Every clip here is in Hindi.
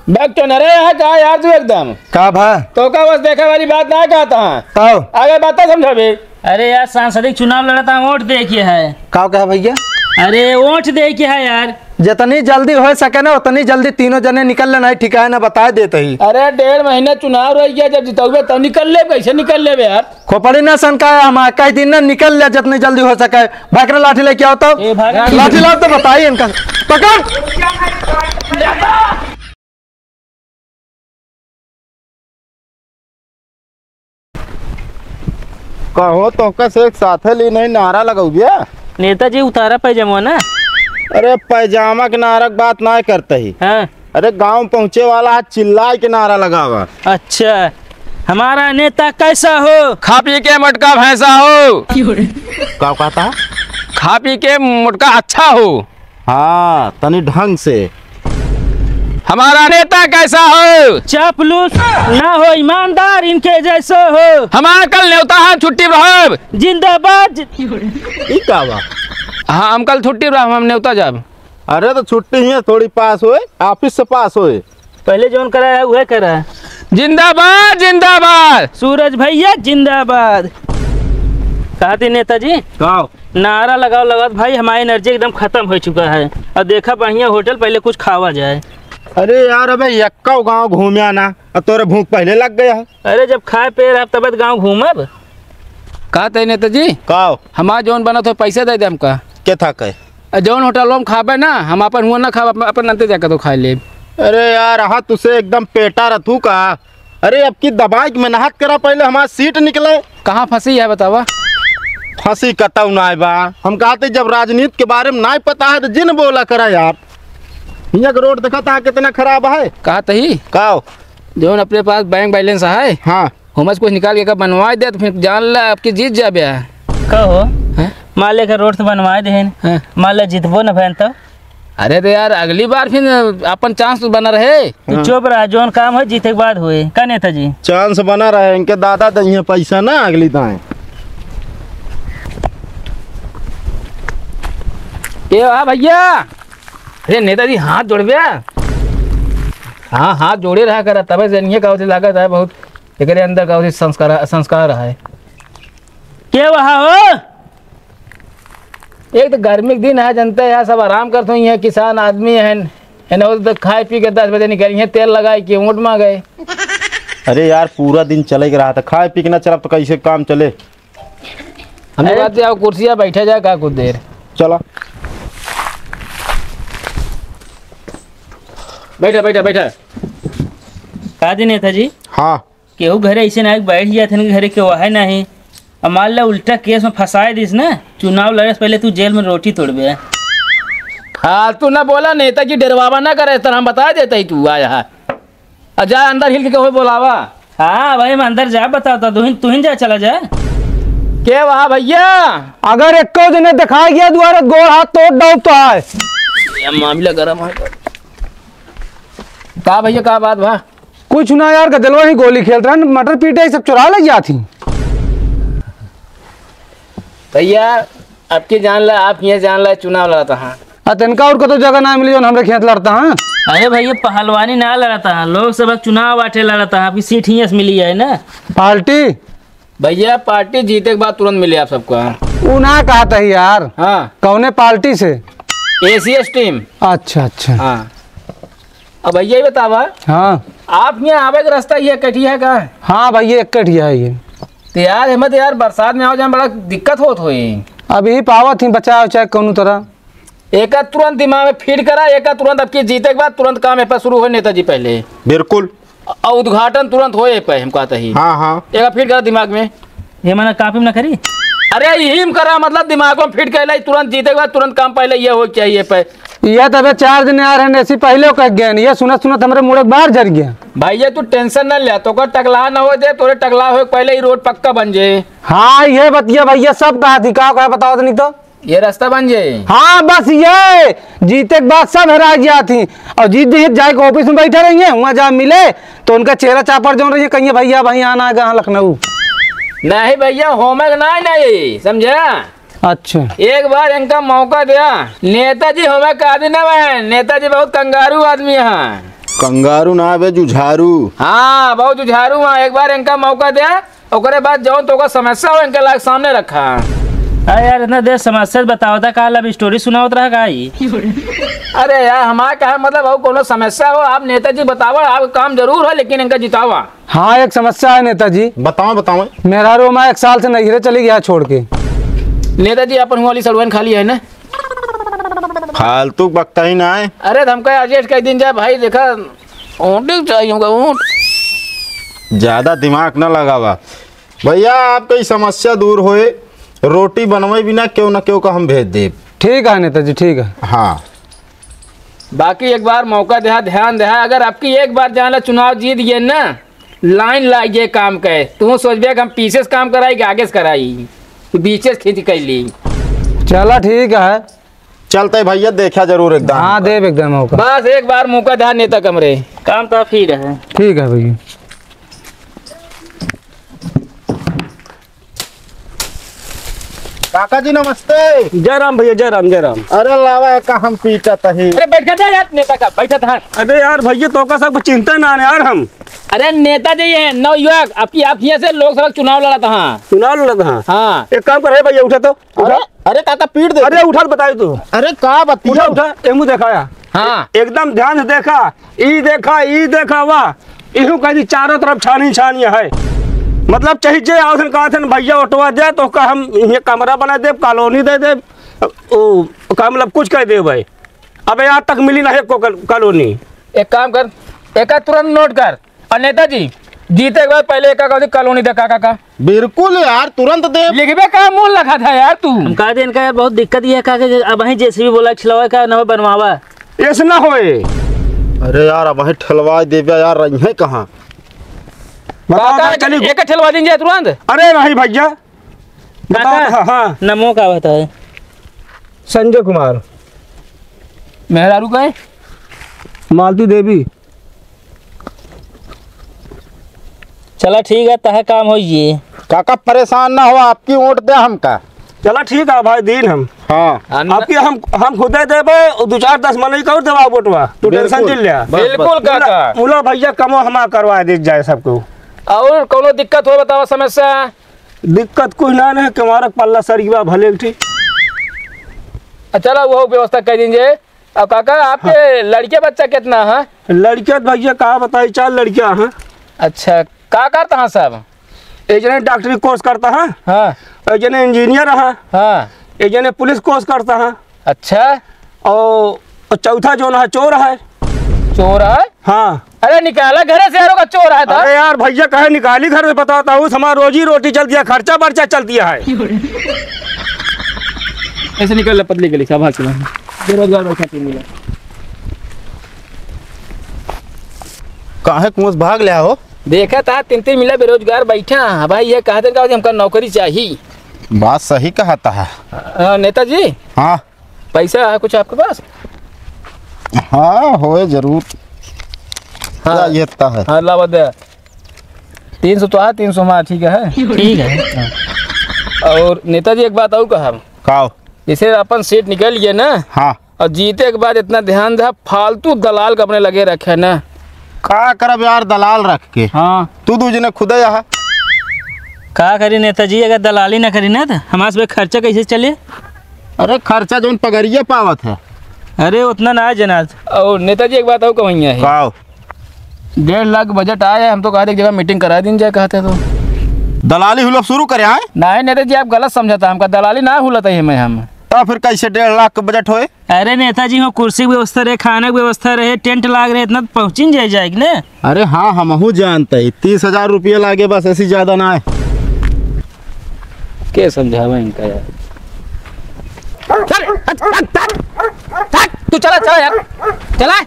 बैग तो नरे यहाँ कहा यार तू एकदम का भा तो का बस देखा वाली बात ना कहता काओ आगे बात समझा भी। अरे यार सांसदिक चुनाव लड़ता वोट दे के है। काओ कहा भैया? अरे वोट दे के है यार। जितनी जल्दी हो सके ना उतनी जल्दी तीनों जने निकल लेना है, ठीक है ना? बता देते ही। अरे 1.5 महीना चुनाव रह गया, जब जितोगे तब निकल ले, कैसे निकल ले यार? खोपड़ी ना सन का हम कई दिन ना निकल ले जितनी जल्दी हो सके। भागना लाठी लेके आओ तो लाठी लाओ तो बताइए इनका पकड़। कहो तो कैसे एक साथ ली नहीं नारा लगाओ गया। नेताजी उतारा पैजामा ना। अरे पैजामा के नारा की बात ना करते ही। हाँ। अरे गांव पहुंचे वाला चिल्लाए के नारा लगावा। अच्छा हमारा नेता कैसा हो? खा पी के मोटका भैंसा हो। क्या कहता? खा पी के मोटका अच्छा हो। हाँ तनी ढंग से। हमारा नेता कैसा हो? चापलूस ना हो, ईमानदार इनके जैसे हो। हमारा कल न्योता है, छुट्टी रहो। जिंदाबाद। हाँ हम कल छुट्टी रहो, हम न्योता जाब। अरे तो छुट्टी ही है, थोड़ी पास होए, ऑफिस से पास होए। पहले जोन करा है वह करा। जिंदाबाद जिंदाबाद। सूरज भैया जिंदाबाद। कहा थी नेताजी नारा लगाओ लगाओ भाई, हमारी एनर्जी एकदम खत्म हो चुका है। अब देखा बढ़िया होटल पहले कुछ खावा जाए। अरे यार अबे यक्का गाँव घूमिया ना, अब तोरे भूख पहले लग गया है। अरे जब खाए पे रहा तब गाँव घूमब। कहा थे नेताजी काओ हमारा जौन बना तो पैसे दे दे हमका। क्या था कहे? जौन होटल में खाबे ना हम अपन हुआ ना खाब अपन अंते जाकर तो खा ले। अरे यार हाँ तुसे एकदम पेटा रथू का। अरे अब की दबाई में नहात करा, पहले हमारा सीट निकले। कहाँ फंसी है बतावा? फंसी कतौ ना बा। हम कहते जब राजनीति के बारे में ना पता है तो जिन बोला करा यार। यहाँ का रोड देखा था कितना खराब है। कहा तही काओ जौन अपने पास बैंक बैलेंस है हाँ हुमस कुछ निकाल के कब बनवा दे तो फिर जान ला आपकी जीत जाबे। कहो मान ले रोड से बनवाए दे, मान ले जितबो न भैन तब। अरे तो यार अगली बार फिर अपन चांस बना रहे। तू चुप रहा, जोन काम है जीते के बाद हुए का नेताजी। चांस बना रहे, इनके दादा दही पैसा ना अगली दाएं। ये वाह भैया। अरे नेताजी हाथ जोड़ गया। हाँ हाथ जोड़े रहा करा तब से का लागत है बहुत एक अंदर का संस्कार है। क्या वहाँ हो? एक तो गर्मी के दिन है जनता यार सब आराम करते हैं, किसान आदमी है ना, तो खाए पी के 10 बजे निकल तेल लगाए कि ऊँट में गए। अरे यार पूरा दिन चले रहा था, खाए पी के ना चला तो कैसे काम चले। हमें बात जाओ कुर्सियाँ बैठा जाए का कुछ देर। चला बैठा बैठा बैठा। कहा दी नेताजी हाँ केहू घरे ऐसे ना बैठ जाते हैं घरे के वह नहीं। अब मान ला उल्टा केस में फंसाए दिस ना, चुनाव लड़े से पहले तू जेल में रोटी तोड़बे। हाँ तू ना बोला नेताजी डरवावा ना करे तरह हम बता देते ही तू आया है। जा अंदर हिल के कोई बोलावा। हाँ भाई मैं अंदर जा बताता तुहिन जा चला जा। के वहाँ भैया अगर एक दिन दिखा गया द्वारा गोड़ हाथ तोड़ दो तो है मामला गर्म है। कहा भैया कहा बात भा? कुछ ना यार गदलवा ही गोली खेल रहा है, मटर पीटे सब चुरा ले जाती। भैया आपकी जान ला, आप ये जान ला चुनाव लड़ता है तनका और को तो जगह ना मिली जो हमरे खेत लड़ता है। अरे भैया पहलवानी ना लड़ता है, लोकसभा चुनाव बाटे लड़ता है। आपकी सीट ही मिली है ना पार्टी। भैया पार्टी जीते के बाद तुरंत मिले आप सबको। वो ना कहा था यार। हाँ कौने पार्टी से? ACS team. अच्छा अच्छा हाँ अब भैया ही बतावा हाँ आप यहाँ आवे का रास्ता ये कटिया का? हाँ भैया एक कटिया है ये। तो यार हिम्मत यार बरसात में आओ जहाँ बड़ा दिक्कत होत हुई। अभी पावा थी बचाओ चाहे कौन तरह। एक तुरंत दिमाग में फीड करा, एक तुरंत आपकी जीते के बाद तुरंत काम पे शुरू हो नेताजी पहले। बिल्कुल और उद्घाटन तुरंत हो पे हम कहते ही। हाँ हाँ एक फीड करा दिमाग में। ये मैंने काफी ना करी। अरे यही कर मतलब दिमाग में फिट कर तुरंत जीते के बाद तुरंत काम पहले ये हो चाहिए पे। यह तबे 4 दिन आ रहे ऐसी पहले कह गया ये सुनत सुनत हमारे मुड़क बाहर जर गया। भैया तू टेंशन न ले, तो टकला न हो दे, तोरे टकला हो पहले ही रोड पक्का बन जाए। हाँ ये बतिया भैया सब कहा थी कहा बताओ तो नहीं तो ये रास्ता बन जाए। हाँ बस ये जीते के बाद सब हरा गया थी और जीत जीत जाए के ऑफिस में बैठे रही है, वहाँ जहाँ मिले तो उनका चेहरा चापर जो रही है कहीं भैया भाई आना है कहाँ लखनऊ। नहीं भैया होमक नहीं समझा। अच्छा एक बार इनका मौका दिया। नेताजी होमक का आदमी न है, नेताजी बहुत कंगारू आदमी है। कंगारू ना बे जुझारू। हाँ बहुत जुझारू वहाँ, एक बार इनका मौका दे ओकरे बाद जो तो समस्या हो इनके लाग सामने रखा। अरे यार इतना देर समस्या बताओ था, काल अब स्टोरी सुनावत रहा का ही। अरे यार हमारा क्या मतलब हो कोनो समस्या हो आप नेताजी बतावा, आप काम जरूर है लेकिन इनका जितावा। हाँ एक समस्या है नेताजी। बताओ बताओ। मेरा रो मैं 1 साल से नैहरे चली गया छोड़ के। नेताजी अपन वाली सलवन खाली है ना? फालतू बकता ही ना है। अरे तो हमका एडजस्ट कर दिन जाए भाई, देखा ऊँट चाहिए होगा ऊँट। ज्यादा दिमाग न लगावा भैया, आपकी समस्या दूर होए रोटी बनवाई बिना क्यों न क्यों का हम भेज दे। ठीक है नेताजी ठीक है। हाँ बाकी एक बार मौका दे, ध्यान दे, अगर आपकी एक बार जान चुनाव जीत गए ना लाइन लाइए काम के, तू सोचबे कि हम पीछे से काम कराई कि आगे से कराई, बीचे से खींच कर ली। चला ठीक है चलते भैया, देखा जरूर एकदम। हाँ देव एकदम मौका। बस एक बार मौका दे नेता कमरे, काम तो फिर है। ठीक है भैया। काका जी नमस्ते। जय राम भैया, जय राम जय राम। अरे लावा का हम पीटा तही। अरे बैठ जा यार, नेता का बैठा था। अरे यार भैया तो का सब चिंता ना है यार, हम अरे नेता जी है नवयुवक, आपकी आप यहाँ से लोकसभा चुनाव लड़ा था। चुनाव लड़ा था। हाँ एक काम कर भैया, उठा तो अरे अरे काका पीट दे। अरे उठा बताई तू। अरे का बतिया। उठा उठा एमू दिखाया। हाँ एकदम ध्यान से देखा, ई देखा वाह, इहू कही चारों तरफ छानी छानी है। मतलब चाहिए आसन कहा थे भैया ऑटोवा दे तो का हम ये कमरा बना दे, कॉलोनी दे दे, का मतलब कुछ कह दे भाई। अब यहाँ तक मिली ना को कॉलोनी। एक काम कर, एक तुरंत नोट कर, और नेताजी जीते के बाद पहले एक कॉलोनी दे काका का। बिल्कुल यार तुरंत दे। लिखबे का मुंह लगा था यार तू। हम कहा थे इनका यार बहुत दिक्कत ये है का अब वहीं जैसे भी बोला खिलवा का नवा बनवावा ऐसा ना होए। अरे यार अब वहीं ठलवा देवे यार, रही है कहाँ। बताओ चली। एक ठेलवा दीजिए तुरंत। अरे नहीं भैया बताओ। हाँ हाँ नमो का बता है। संजय कुमार। मेहरारू का है? मालती देवी। चला ठीक है तह काम हो ये। काका परेशान ना हो, आपकी वोट दे हमका। चला ठीक है भाई दिन हम। हाँ आपकी हम खुदे देबे 2-4-10 मन कर देवा वोटवा, तू टेंशन चिल लिया। बिल्कुल काका। बोलो भैया कमो हमा करवा दे जाए सबको। और कोनो दिक्कत हो बताओ समस्या। दिक्कत कुछ ना है, हमारा पल्ला सरिया भले ठीक। चलो वो व्यवस्था कर दीजिए। अब काका आपके लड़के बच्चा कितना है? लड़किया भैया कहा बताई 4 लड़कियां हैं। अच्छा का करता है सब? एक जने डॉक्टरी कोर्स करता है, हाँ एक जने इंजीनियर है, हाँ। एक जने पुलिस कोर्स करता है, अच्छा और चौथा जो है चोर है। चोर है? हाँ। अरे निकाला घर से यारों का चोर है था। अरे यार भैया कहे निकाली घर में, बताता हूँ हमारा रोजी रोटी चलती है, खर्चा बर्चा चलती है। ऐसे निकल पतली गली सब हाथ बेरोजगार बैठा तीन मिला। काहे कुछ भाग लिया हो। देखा था 3-3 मिला बेरोजगार बैठा भाई, ये कहते हैं हमका नौकरी चाहिए। बात सही कहता है। नेताजी हाँ पैसा है कुछ आपके पास? हाँ होए जरूर। हाँ ये है। हाँ लावा दे 300 तो है, 300 में ठीक है। ठीक है। और नेताजी एक बात और कहा, काओ जैसे अपन सीट निकल गए ना, हाँ और जीते के बाद इतना ध्यान दे फालतू दलाल का अपने लगे रखे ना। का करब यार दलाल रख के। हाँ तू दूजने खुद यहाँ का करी नेताजी, अगर दलाली ना करी ना तो हमारे पे खर्चा कैसे चले। अरे खर्चा जो पगड़िया पावत है। अरे उतना ना है जनाब। और नेताजी एक बात और कहीं है, काओ 1.5 लाख बजट आया है, हम तो कहा एक जगह मीटिंग करा दी जाए कहते तो। दलाली हुलप शुरू करे आए। नहीं नेताजी आप गलत समझा था, हमका दलाली ना हुलता है मैं हम। तो फिर कैसे 1.5 लाख का बजट होए। अरे नेताजी हो कुर्सी की व्यवस्था रहे, खाना की व्यवस्था रहे, टेंट लाग रहे, इतना पहुँची जाएगी ना। अरे हाँ हमहू जानते 30,000 रुपये लागे, बस ऐसी ज्यादा ना है। क्या समझावा इनका यार। तू चला चला यार चला।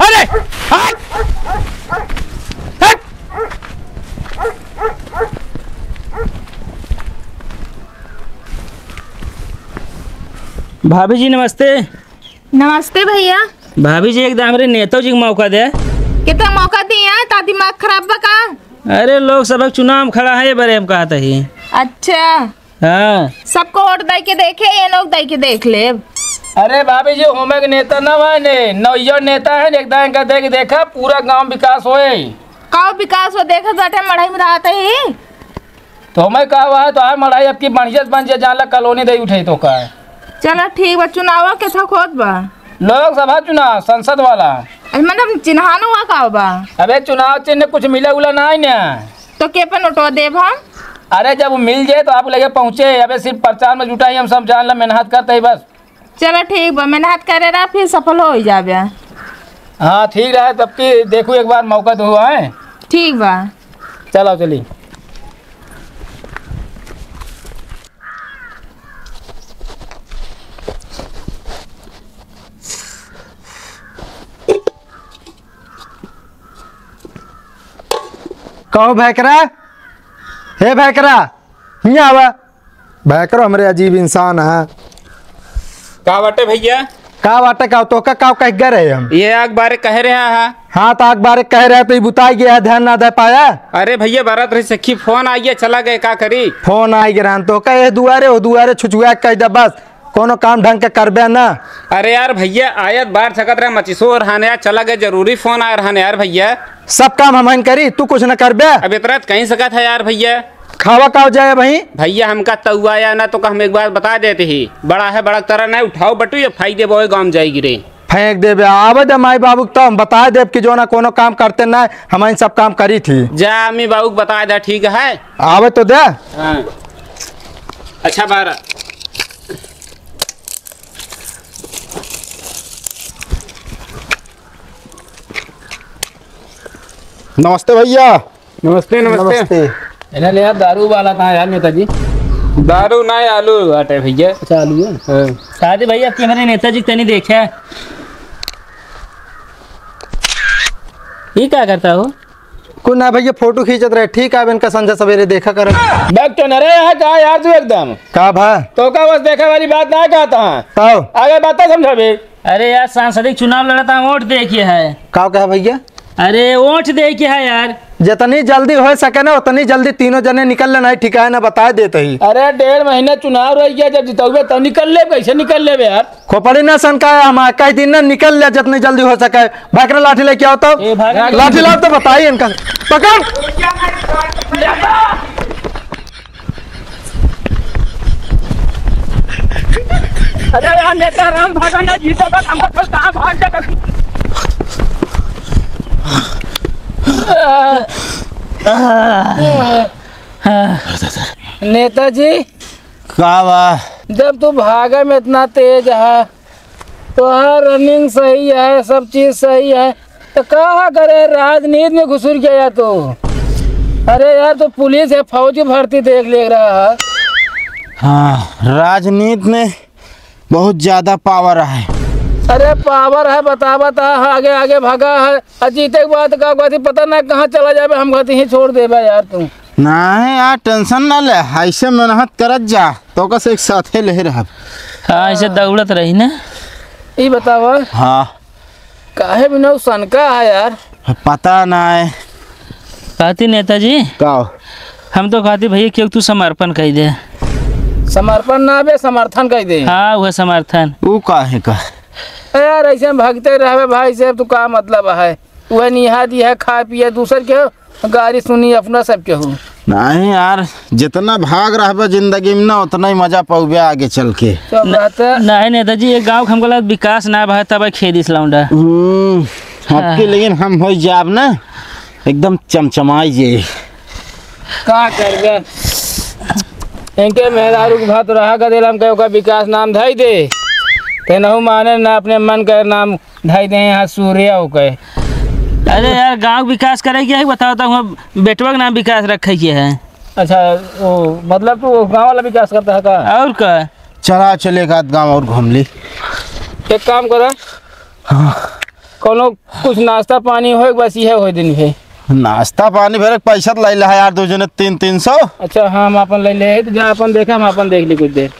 अरे भाभी जी नमस्ते। नमस्ते भैया। भाभी जी एकदम हमारे नेता जी को मौका दे। कितना मौका दिए हैं ता दिमाग खराब बा का? अरे लोकसभा चुनाव में खड़ा है ये बारे हम कहा था ही। अच्छा हाँ सबको वोट दे के देखे, ये लोग दे के देख ले। अरे भाभी जी होमे के नेता न माने नौयो नेता है एकदम का देख देखा पूरा गांव विकास होए। का विकास हो देखा बाटे मढ़ई में रहते ही। तो मैं कहा हुआ है तो आ मड़ाई आपकी बढ़िया बन जाए जहाँ कॉलोनी दे उठे तो का चलो ठीक बा चुनाव कैसा खोद बा लोकसभा चुनाव संसद वाला। मतलब चिन्हान हुआ का बा। अबे चुनाव चिन्ह कुछ मिला उला ना ना तो के पे नोटवा देव हम। अरे जब मिल जाए तो आप लगे पहुँचे। अबे सिर्फ प्रचार में जुटाई हम सब जान ला मेहनत करते ही बस। चलो ठीक बा मेहनत करे रहा फिर सफल हो ही जाबे। हाँ ठीक रहा तब की देखो एक बार मौका तो हुआ है। ठीक बा चलो चलिए। कहो भैकरा, हे भैकरा यहाँ आवा। भैकरो हमरे अजीब इंसान है। का बाटे भैया? का बाटे का तो का कह गए रहे हम। ये अखबार कह रहा है। हाँ तो अखबार कह रहे तो बुताई गया ध्यान ना दे पाया। अरे भैया बारात रही सखी फोन आइए चला गए का करी। फोन आई गिरा तो कहे दुआरे हो दुआरे छुछुआ कह दे बस कोनो काम ढंग के करबे ना। अरे यार भैया आयत बार सकत रहे मचिसो रहने यार चला गए जरूरी फोन आ रहने यार भैया। सब काम हम करी तू कुछ न करबे। अब इतना कहीं सकत है यार भैया। खावा का हो जाए भाई। भैया हमका तउआ या ना तो हम एक बार बता देते ही बड़ा है बड़ा तरह नहीं उठाओ बटू ये फाई दे बोए गाँव जाएगी रे फेंक देबे। आवे दे माई बाबू तो हम बता देब कि जो ना कोनो काम करते ना हम सब काम करी थी। जा अम्मी बाबू बता दे ठीक है। आवे तो दे। हाँ अच्छा बारा नमस्ते भैया। नमस्ते नमस्ते। इन्हें ले यार दारू वाला कहाँ यार नेताजी। दारू ना आलू बाटे भैया। अच्छा आलू है। शादी भैया आपके हमारे नेताजी तनी देखा ये क्या करता हो। कुछ ना भैया फोटो खींचत रहे ठीक है इनका संजय सवेरे देखा कर। बैग तो नरे है कहा यार तू एकदम का भा तो का बस देखा वाली बात ना कहता है। काओ आगे बात समझा बे। अरे यार सांसदिक चुनाव लड़ता है वोट देखिए है। काओ कहा भैया। अरे वोट देखिए है यार। जितनी जल्दी हो सके ना उतनी जल्दी तीनों जने निकल लेना ठीक है ना बता देते ही। अरे 1.5 महीना चुनाव रह गया जब जितोगे तब निकल ले कैसे निकल ले यार। खोपड़ी ना सन का हम कई दिन ना निकल ले जितनी जल्दी हो सके। भागना लाठी लेके आओ तो ए भागा। लाठी लाओ तो बताइए इनका पकड़। अरे यार नेता राम भागा ना जीतोगा हम कहां भाग जाएगा। नेताजी का बा जब तू भागे में इतना तेज है तो हर रनिंग सही है सब चीज सही है तो कहा करे राजनीति में घुसुर गया तो। अरे यार तो पुलिस है फौज की भर्ती देख ले रहा है। हाँ राजनीति में बहुत ज्यादा पावर है। अरे पावर है बता आगे आगे भागा है अजीते के बाद का बात पता ना कहाँ चला जाए हम कहते ही छोड़ दे यार तुम। नहीं यार टेंशन ना ले ऐसे मेहनत करत जा तो कस एक साथ ले रहा। हाँ ऐसे दौड़त रही ना। ये बतावा हाँ काहे बिना सनका है यार। पता ना है कहती नेताजी का हम तो कहती भैया क्यों तू समर्पण कह दे। समर्पण ना बे समर्थन कह दे। हाँ वह समर्थन वो काहे का यार ऐसे भागते रहे भाई साहब तू का मतलब है वह निहादी है खा पिए दूसर के गाड़ी सुनी अपना सब के हो। नहीं यार जितना भाग रहा जिंदगी में ना उतना ही मजा पाओगे आगे चल के। तो बात है नहीं नेताजी एक गांव हमको लगा विकास ना भाई तब खेदी लौंडा। आपके लेकिन हम हो जाब ना एकदम चमचमाई जे का करबे इनके मेहरारू के भात रहा का दिल हम कहो का विकास नाम धाई दे ते नहु माने ना अपने मन का नाम धाई दे यहाँ सूर्य हो गए। अरे यार गांव विकास करे क्या है बताओ तो हम बेटवा का नाम विकास रखे के है। अच्छा वो मतलब तू गाँव वाला विकास करता है का। और का चला चलेगा गाँव और घूम ली। एक काम करा कोनो कुछ नाश्ता पानी हो बस ये हो दिन है। नाश्ता पानी फिर पैसा तो ले ला यार 2 जने 300। अच्छा हाँ हम अपन ले ले तो जा अपन देखा हम अपन देख ली कुछ देर।